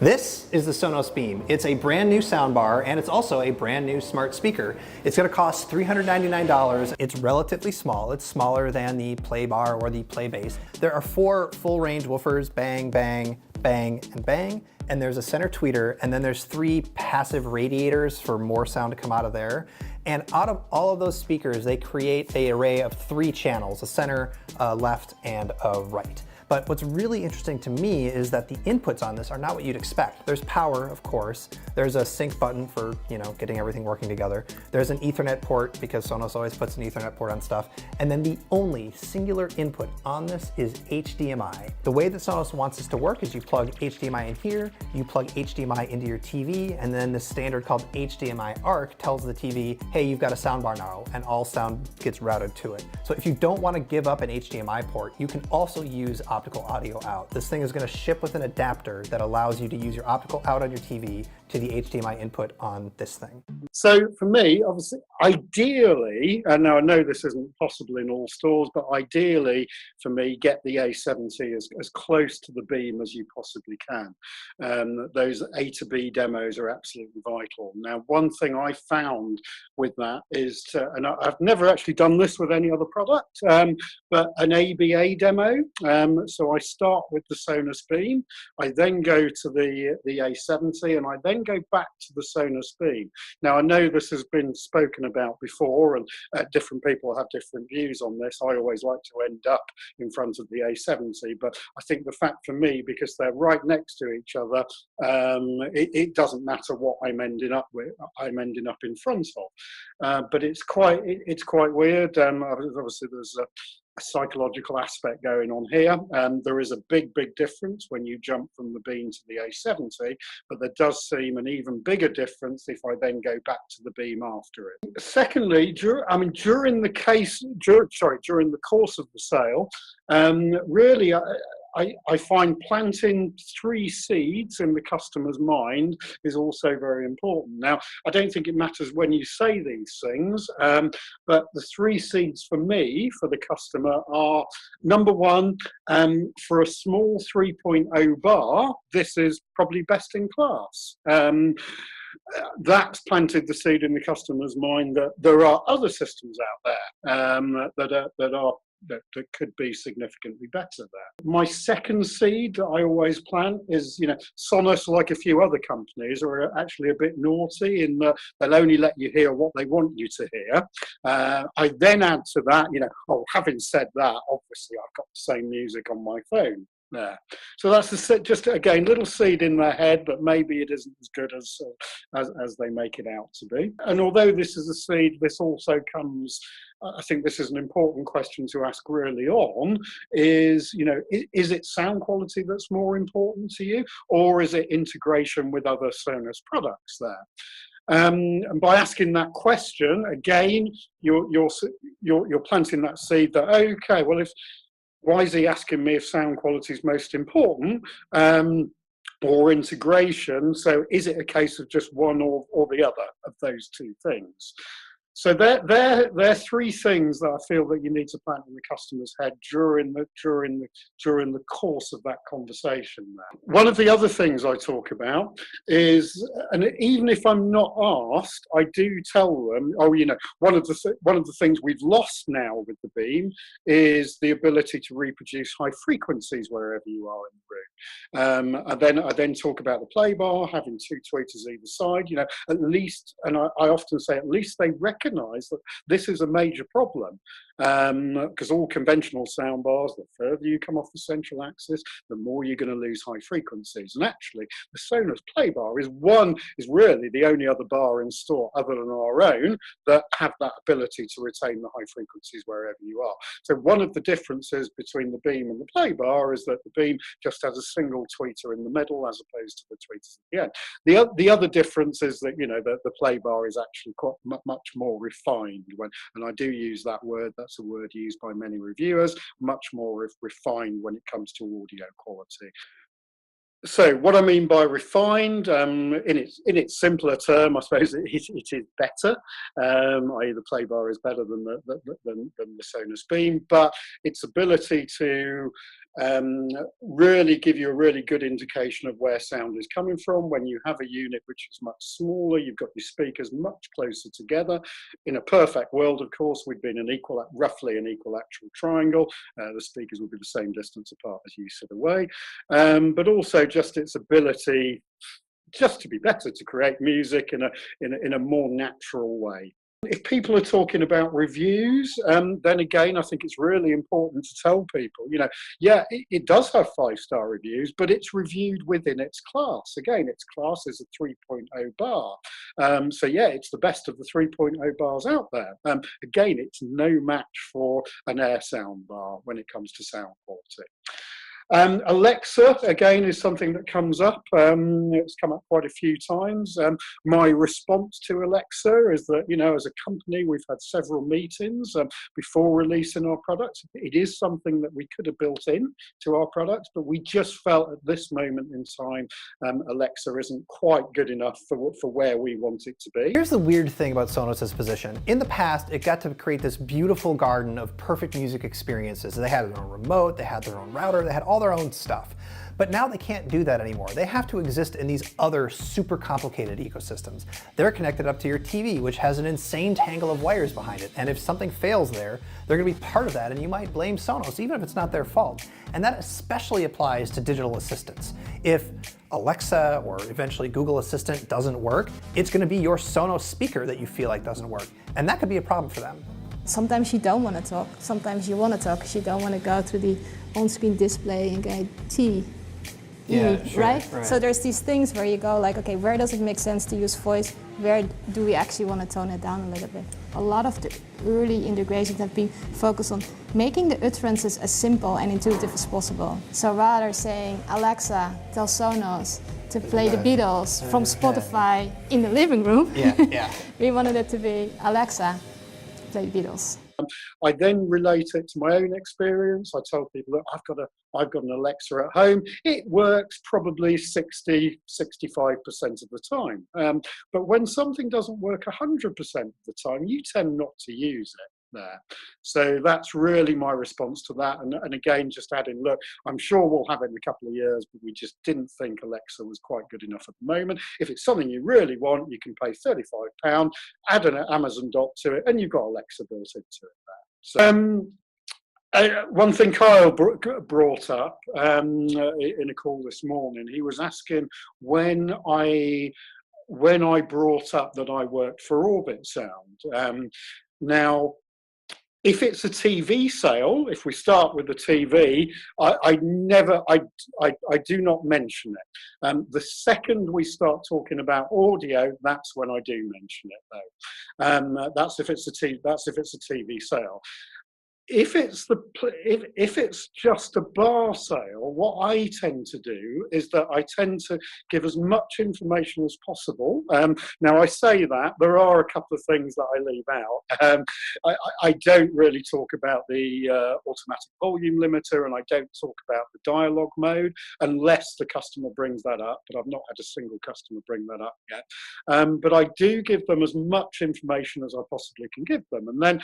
This is the Sonos Beam. It's a brand new soundbar and it's also a brand new smart speaker. It's going to cost $399. It's relatively small. It's smaller than the Playbar or the Playbase. There are 4 full range woofers, bang, bang, bang, and bang. And there's a center tweeter, and then there's 3 passive radiators for more sound to come out of there. And out of all of those speakers, they create an array of 3 channels, a center, a left, and a right. But what's really interesting to me is that the inputs on this are not what you'd expect. There's power, of course. There's a sync button for, getting everything working together. There's an Ethernet port because Sonos always puts an Ethernet port on stuff. And then the only singular input on this is HDMI. The way that Sonos wants this to work is you plug HDMI in here, you plug HDMI into your TV, and then the standard called HDMI ARC tells the TV, hey, you've got a soundbar now, and all sound gets routed to it. So if you don't want to give up an HDMI port, you can also use optical audio out. This thing is going to ship with an adapter that allows you to use your optical out on your TV to the HDMI input on this thing. So for me, obviously, ideally, and now I know this isn't possible in all stores, but ideally for me, get the A70 as close to the Beam as you possibly can. Those A to B demos are absolutely vital. Now, one thing I found with that is, and I've never actually done this with any other product, but an ABA demo. So I start with the Sonos Beam, I then go to the A70, and I then go back to the Sonos Beam. Now, I know this has been spoken about before, and different people have different views on this. I always like to end up in front of the A70, but I think the fact for me, because they're right next to each other, it doesn't matter what I'm ending up with. I'm ending up in front of. But it's quite weird. Obviously, there's a psychological aspect going on here. There is a big difference when you jump from the Beam to the A70, but there does seem an even bigger difference if I then go back to the Beam after it. Secondly, during the course of the sale, really, I find planting 3 seeds in the customer's mind is also very important. Now, I don't think it matters when you say these things, but the 3 seeds for me, for the customer, are number 1, for a small 3.0 bar, this is probably best in class. That's planted the seed in the customer's mind that there are other systems out there that could be significantly better there. My second seed that I always plant is, Sonos, like a few other companies, are actually a bit naughty in that they'll only let you hear what they want you to hear. I then add to that, having said that, obviously I've got the same music on my phone there. So that's just again little seed in their head, but maybe it isn't as good as they make it out to be. And although this is a seed, this also comes, I think this is an important question to ask early on, is it sound quality that's more important to you, or is it integration with other Sonos products there? And by asking that question, again, you're planting that seed that, okay, well, why is he asking me if sound quality is most important, or integration? So is it a case of just one or the other of those 2 things? So they're 3 things that I feel that you need to plant in the customer's head during the course of that conversation there. One of the other things I talk about is, and even if I'm not asked, I do tell them, one of the things we've lost now with the Beam is the ability to reproduce high frequencies wherever you are in the room. I then talk about the Playbar having 2 tweeters either side. At least, and I often say, at least they recognise that this is a major problem, because all conventional soundbars, the further you come off the central axis, the more you're going to lose high frequencies. And actually, the Sonos Playbar is really the only other bar in store other than our own that have that ability to retain the high frequencies wherever you are. So one of the differences between the Beam and the Playbar is that the Beam just has a single tweeter in the middle as opposed to the tweeters at the end. The other difference is that the Playbar is actually quite much more refined. And I do use that word. That's a word used by many reviewers. Much more refined when it comes to audio quality. So what I mean by refined, in its simpler term, I suppose it is better. I.e., the Playbar is better than the Sonos Beam, but its ability to really give you a really good indication of where sound is coming from. When you have a unit which is much smaller, you've got your speakers much closer together. In a perfect world, of course, we'd be in roughly an equilateral triangle. The speakers would be the same distance apart as you sit away. But also just its ability just to be better, to create music in a more natural way. If people are talking about reviews, then again, I think it's really important to tell people, yeah, it does have 5-star reviews, but it's reviewed within its class. Again, its class is a 3.0 bar. So yeah, it's the best of the 3.0 bars out there. Again, it's no match for an Airsound bar when it comes to sound quality. Alexa, again, is something that comes up. It's come up quite a few times. My response to Alexa is that, as a company, we've had several meetings before releasing our products. It is something that we could have built in to our products, but we just felt at this moment in time, Alexa isn't quite good enough for where we want it to be. Here's the weird thing about Sonos' position. In the past, it got to create this beautiful garden of perfect music experiences. They had their own remote, they had their own router, they had all their own stuff. But now they can't do that anymore. They have to exist in these other super complicated ecosystems. They're connected up to your TV, which has an insane tangle of wires behind it. And if something fails there, they're gonna be part of that, and you might blame Sonos, even if it's not their fault. And that especially applies to digital assistants. If Alexa or eventually Google Assistant doesn't work, it's gonna be your Sonos speaker that you feel like doesn't work. And that could be a problem for them. Sometimes you don't want to talk, sometimes you want to talk because you don't want to go through the on-screen display and go right? So there's these things where you go like, okay, where does it make sense to use voice? Where do we actually want to tone it down a little bit? A lot of the early integrations have been focused on making the utterances as simple and intuitive as possible. So rather saying, Alexa, tell Sonos to play the Beatles from Spotify in the living room, we wanted it to be, Alexa, play the Beatles. I then relate it to my own experience. I tell people that I've got an Alexa at home. It works probably 60, 65% of the time. But when something doesn't work 100% of the time, you tend not to use it there. So that's really my response to that. And again, just adding, look, I'm sure we'll have it in a couple of years, but we just didn't think Alexa was quite good enough at the moment. If it's something you really want, you can pay £35, add an Amazon dot to it, and you've got Alexa built into it there. So one thing Kyle brought up in a call this morning, he was asking when I brought up that I worked for Orbit Sound. Now, if it's a TV sale, if we start with the TV, I do not mention it. The second we start talking about audio, that's when I do mention it, though. That's if it's a TV sale. If it's just a bar sale, what I tend to do is that I tend to give as much information as possible. Now, I say that there are a couple of things that I leave out. I don't really talk about the automatic volume limiter, and I don't talk about the dialogue mode unless the customer brings that up, but I've not had a single customer bring that up yet. But I do give them as much information as I possibly can give them. And then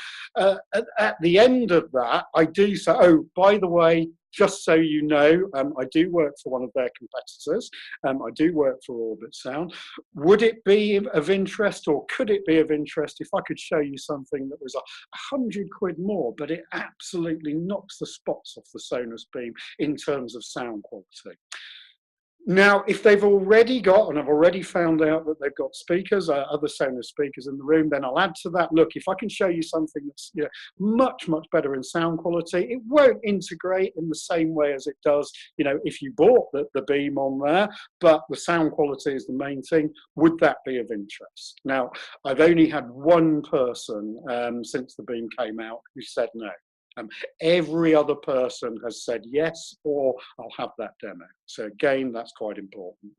at the end of that, I do say, oh, by the way, just so you know, I do work for one of their competitors. I do work for Orbit Sound. Would it be of interest, or could it be of interest if I could show you something that was £100 more, but it absolutely knocks the spots off the Sonos Beam in terms of sound quality? Now, if they've already got, and I've already found out that they've got speakers, other Sonos speakers in the room, then I'll add to that. Look, if I can show you something that's much, much better in sound quality, it won't integrate in the same way as it does, if you bought the Beam on there, but the sound quality is the main thing. Would that be of interest? Now, I've only had one person since the Beam came out who said no. Every other person has said yes, or I'll have that demo. So again, that's quite important.